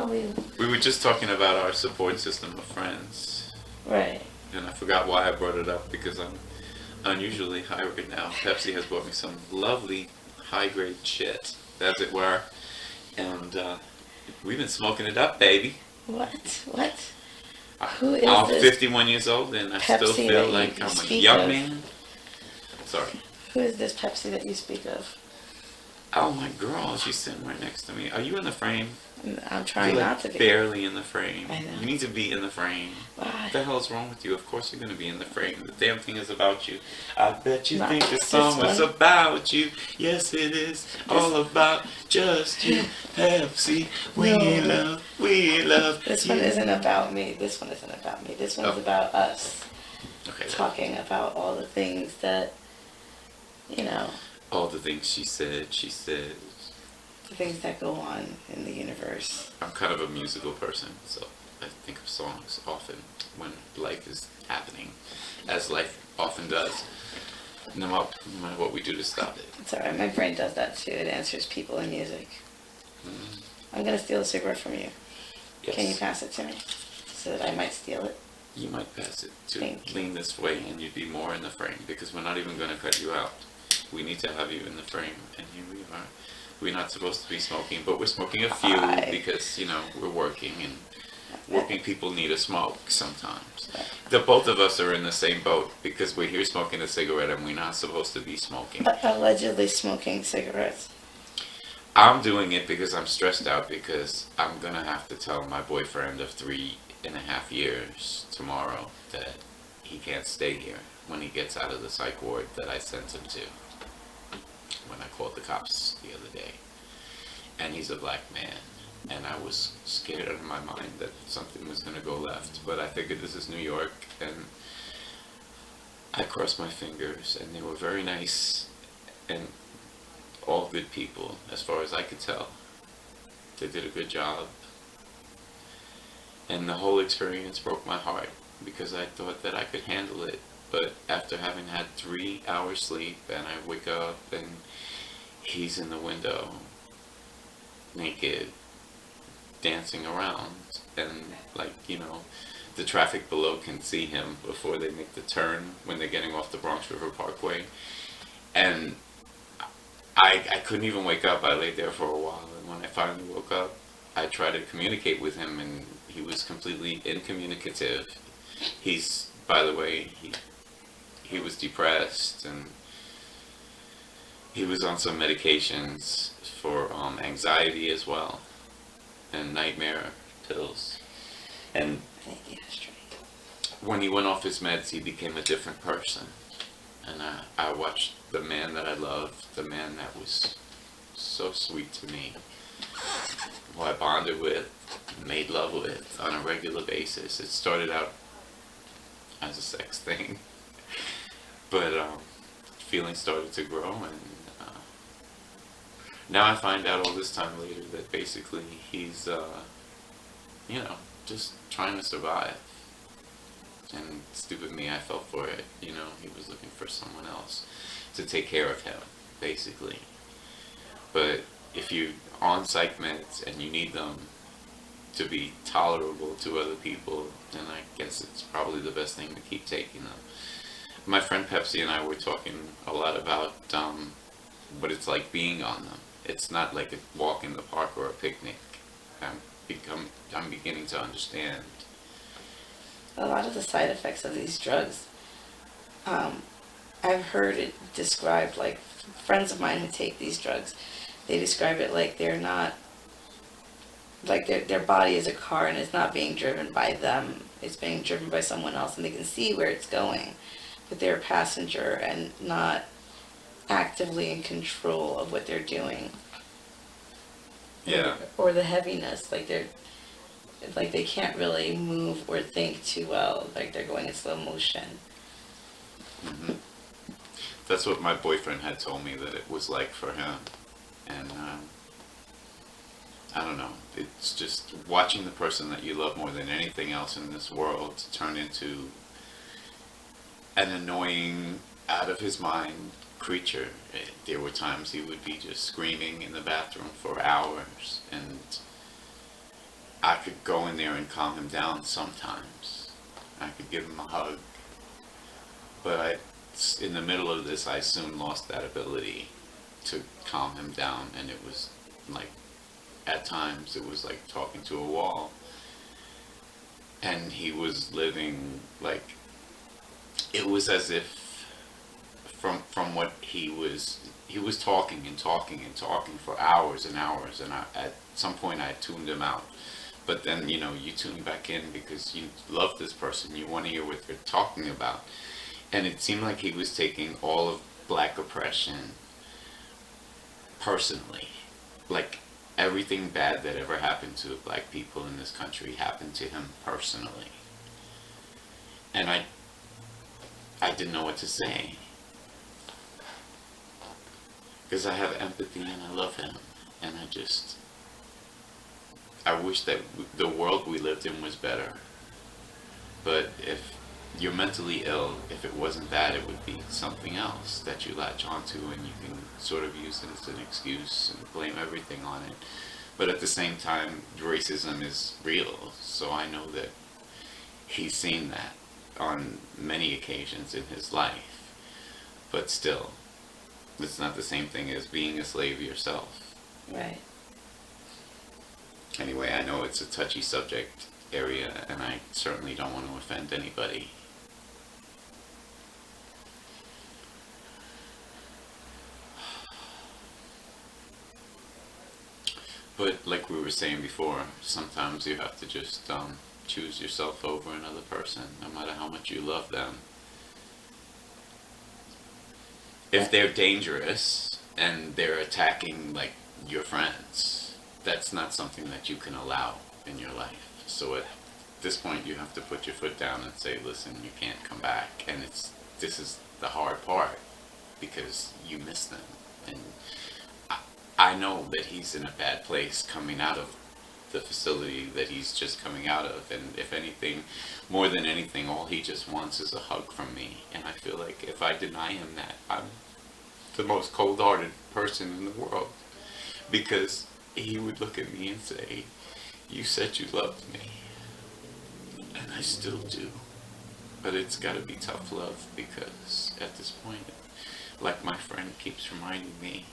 Oh, We were just talking about our support system of friends. right. And I forgot why I brought it up because I'm unusually high right now. Pepsi has brought me some lovely high-grade shit, as it were. And we've been smoking it up, baby. What? Who is I'm this 51 years old and I still Pepsi feel that like you I'm a speak young of? man. Sorry. Who is this Pepsi that you speak of? Oh, my girl, she's sitting right next to me. Are you in the frame? I'm trying You're not like to be. barely in the frame. I know. You need to be in the frame. Why? What the hell is wrong with you? Of course you're going to be in the frame. The damn thing is about you. I bet you Not think the this song was one. about you. Yes, it is. All about just you. Pepsi, we No. love This you. one isn't about me. This one isn't about me. This one's Oh. about us. Okay. Talking about all the things that, All the things she said. the things that go on in the universe. I'm kind of a musical person, so I think of songs often when life is happening, as life often does. No matter what we do to stop it. It's alright. My brain does that too. It answers people and music. Mm, I'm gonna steal a cigarette from you. yes. Can you pass it to me? So that I might steal it? You might pass it to Thank you. lean this way and you'd be more in the frame because we're not even going to cut you out. We need to have you in the frame and here we are. We're not supposed to be smoking, but we're smoking a few Hi. because, we're working and working people need a smoke sometimes. The both of us are in the same boat because we're here smoking a cigarette and we're not supposed to be smoking. Allegedly smoking cigarettes. I'm doing it because I'm stressed out because I'm going to have to tell my boyfriend of 3.5 years tomorrow that he can't stay here when he gets out of the psych ward that I sent him to when I called the cops the other day. And he's a black man. And I was scared out of my mind that something was going to go left. But I figured this is New York and I crossed my fingers and they were very nice and all good people as far as I could tell. They did a good job. And the whole experience broke my heart because I thought that I could handle it. But after having had 3 hours sleep and I wake up and he's in the window, naked, dancing around, and the traffic below can see him before they make the turn when they're getting off the Bronx River Parkway. And I couldn't even wake up. I laid there for a while, and when I finally woke up, I tried to communicate with him, and he was completely incommunicative. He's, by the way, he was depressed, and he was on some medications for anxiety as well, and nightmare pills. And when he went off his meds, he became a different person. And I watched the man that I loved, the man that was so sweet to me, who I bonded with, made love with on a regular basis. It started out as a sex thing, but feelings started to grow, and now I find out all this time later that basically he's, just trying to survive. And stupid me, I fell for it. He was looking for someone else to take care of him, basically. But if you're on psych meds and you need them to be tolerable to other people, then I guess it's probably the best thing to keep taking them. My friend Pepsi and I were talking a lot about what it's like being on them. It's not like a walk in the park or a picnic. I'm beginning to understand. A lot of the side effects of these drugs, I've heard it described, like friends of mine who take these drugs, they describe it like they're not, like their body is a car and it's not being driven by them, it's being driven by someone else, and they can see where it's going, but they're a passenger and not actively in control of what they're doing. Yeah. Or the heaviness, like they can't really move or think too well, like they're going in slow motion. Mm-hmm. That's what my boyfriend had told me that it was like for him. And I don't know, it's just watching the person that you love more than anything else in this world turn into an annoying, out of his mind creature. There were times he would be just screaming in the bathroom for hours, and I could go in there and calm him down sometimes. I could give him a hug. But in the middle of this, I soon lost that ability to calm him down. And it was like, at times, it was like talking to a wall. And he was living like, it was as if from what he was talking and talking and talking for hours and hours, and at some point I tuned him out. But then, you know, you tune back in because you love this person, you want to hear what they're talking about. And it seemed like he was taking all of black oppression personally. Like, everything bad that ever happened to black people in this country happened to him personally. And I didn't know what to say. Because I have empathy and I love him. And I wish that the world we lived in was better. But if you're mentally ill, if it wasn't that, it would be something else that you latch onto, and you can sort of use it as an excuse and blame everything on it. But at the same time, racism is real, so I know that he's seen that on many occasions in his life. But still, it's not the same thing as being a slave yourself. Right. Anyway, I know it's a touchy subject area, and I certainly don't want to offend anybody. But like we were saying before, sometimes you have to just choose yourself over another person, no matter how much you love them. If they're dangerous and they're attacking like your friends, that's not something that you can allow in your life. So at this point, you have to put your foot down and say, listen, you can't come back. And this is the hard part, because you miss them. And I know that he's in a bad place coming out of the facility that he's just coming out of. And if anything, more than anything, all he just wants is a hug from me. And I feel like if I deny him that, I'm the most cold-hearted person in the world. Because he would look at me and say, you said you loved me. And I still do. But it's got to be tough love, because at this point, like my friend keeps reminding me,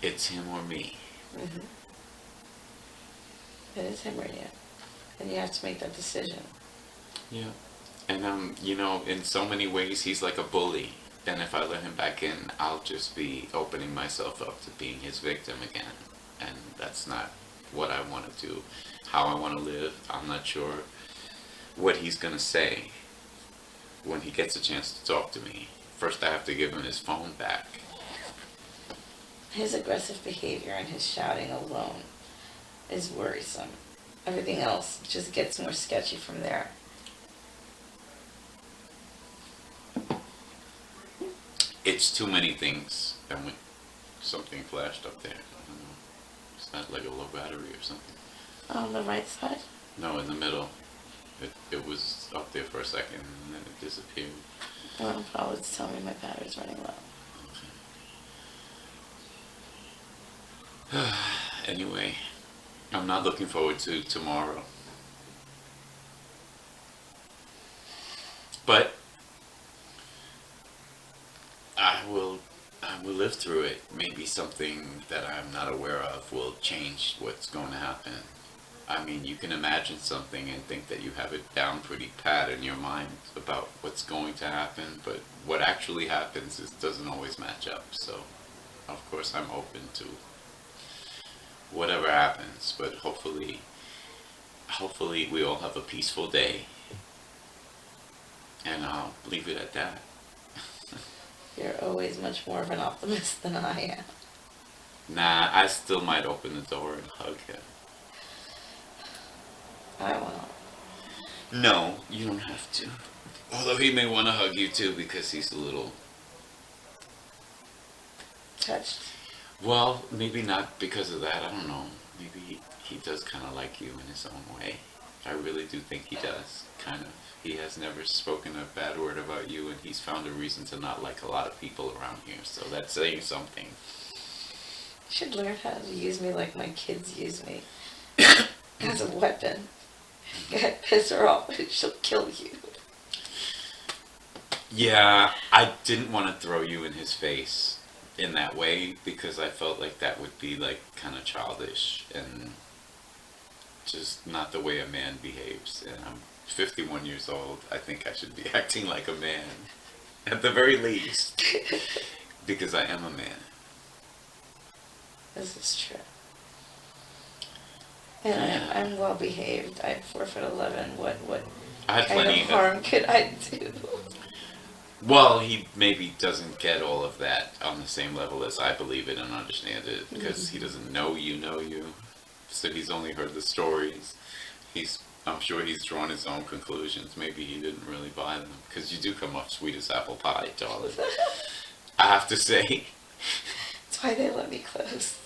it's him or me. Mm-hmm. It is him or you. And you have to make that decision. Yeah. And, you know, in so many ways, he's like a bully. And if I let him back in, I'll just be opening myself up to being his victim again. And that's not what I want to do, how I want to live. I'm not sure what he's going to say when he gets a chance to talk to me. First, I have to give him his phone back. His aggressive behavior and his shouting alone is worrisome. Everything else just gets more sketchy from there. It's too many things. And something flashed up there. I don't know. It's not like a low battery or something. On the right side? No, in the middle. It was up there for a second and then it disappeared. Well, probably it's telling me my battery's running low. Anyway, I'm not looking forward to tomorrow. But I will live through it. Maybe something that I'm not aware of will change what's going to happen. I mean, you can imagine something and think that you have it down pretty pat in your mind about what's going to happen, but what actually happens doesn't always match up. So, of course, I'm open to whatever happens, but hopefully we all have a peaceful day, and I'll leave it at that. You're always much more of an optimist than I am. Nah, I still might open the door and hug him. I won't. No, you don't have to. Although he may want to hug you too, because he's a little... Touched? Well, maybe not because of that, I don't know. Maybe he does kind of like you in his own way. I really do think he does, kind of. He has never spoken a bad word about you, and he's found a reason to not like a lot of people around here, so that's saying something. You should learn how to use me like my kids use me. as a weapon. Go ahead, piss her off, she'll kill you. Yeah, I didn't want to throw you in his face in that way because I felt like that would be like kind of childish and just not the way a man behaves. And I'm 51 years old. I think I should be acting like a man at the very least because I am a man. This is true. And I'm well behaved. I'm 4'11". What I had kind plenty of harm could I do? Well, he maybe doesn't get all of that on the same level as I believe it and understand it because he doesn't know you. So he's only heard the stories. I'm sure he's drawn his own conclusions. Maybe he didn't really buy them because you do come off sweet as apple pie, darling. I have to say. That's why they let me close.